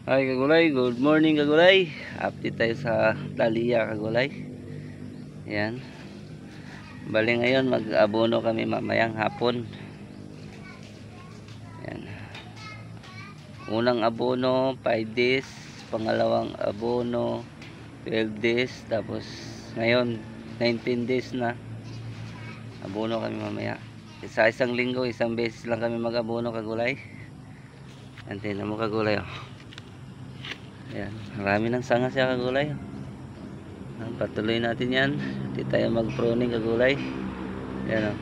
Hi kagulay, good morning kagulay. Update tayo sa Dahlia kagulay. Yan. Bali ngayon mag-abono kami mamayang hapon. Yan. Unang abono 5 days, pangalawang abono 12 days, tapos ngayon 19 days na. Abono kami mamaya. Sa isang linggo, isang beses lang kami mag-abono kagulay. Antin mo kagulay oh. Yan, marami ng sanga siya kagulay. Patuloy natin yan. Hindi tayo mag-pruning kagulay. Yan o.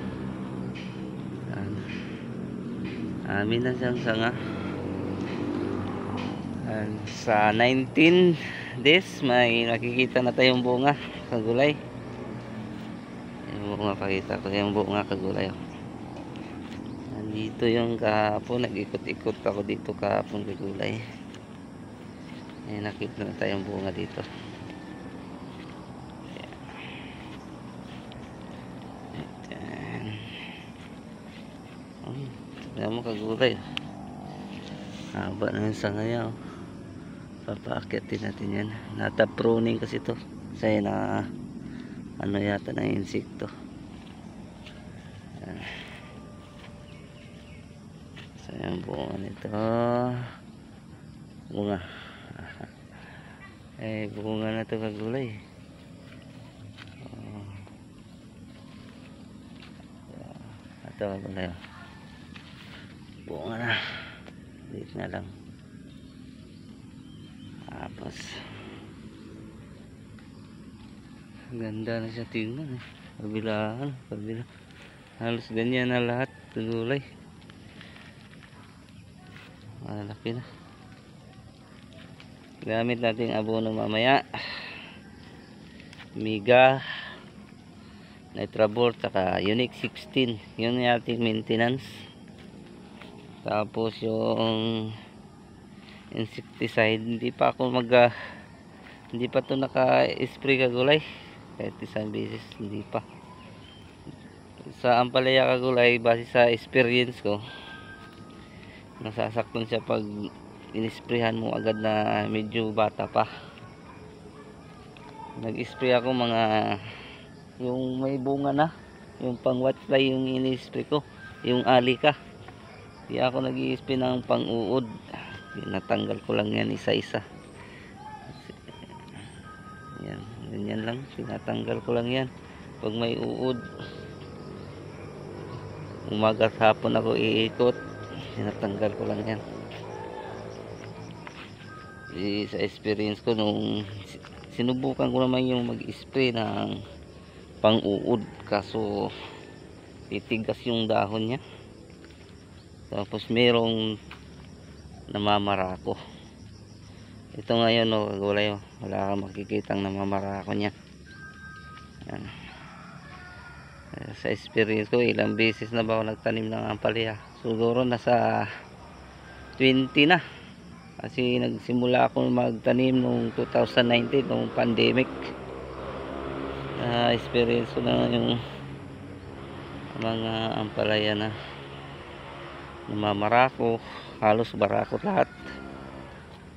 Amin na siyang sanga. Sa 19 days, may nakikita na tayong bunga kagulay. Yung bunga, pakita ko yung bunga kagulay. Nandito yung kahapon. Nag-ikot-ikot ako dito kahapon kagulay. Nakita na tayong bunga dito. Tignan mo kagulay. Haba na yung sanga niya. Papaakyatin natin yan. Nata-pruning kasi ito. Kasi na ano yata na insekto. So yung bunga nito. Bunga. Bunga na ito kagulay. Ito kagulay. Bunga na. Dito na lang. Tapos ganda na siya tingnan eh. Kabilaan. Halos ganyan na lahat kagulay. Malaki na. Gamit natin abono mamaya. Miga, Nitrabor, saka Unique 16. Yun yung ating maintenance. Tapos yung insecticide, hindi pa to naka-spray kagulay. Kahit isang beses, hindi pa. Sa ampalaya kagulay, base sa experience ko, nasasaktan siya pag inisprayhan mo agad na medyo bata pa. Nag-spray ako mga yung may bunga na, yung pang whitefly yung ini-spray ko, yung alika. Di ako nag-i-spray ng pang-uod. Tinatanggal ko lang yan isa-isa. Yan, ganyan lang, tinatanggal ko lang yan pag may uod. Umaga at hapon ako iikot, tinatanggal ko lang yan. Sa experience ko nung sinubukan ko naman yung mag-spray ng pang-uod, kaso titigas yung dahon niya. Tapos merong namamarako. Ito ngayon no, kagulay, wala kang makikitang namamarako niya. Yan. Sa experience ko, ilang beses na ba ako nagtanim ng ampalaya? Siguro nasa 20 na. Kasi nagsimula ako magtanim noong 2019, noong pandemic. Experience ko na yung mga ampalaya na namamarako, halos barako lahat.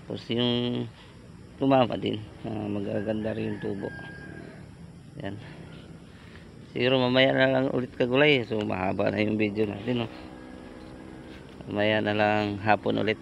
Tapos yung tumama din, magaganda rin yung tubo. Yan. Siguro mamaya na lang ulit kagulay. So mahaba na yung video natin. Mamaya na lang hapon ulit.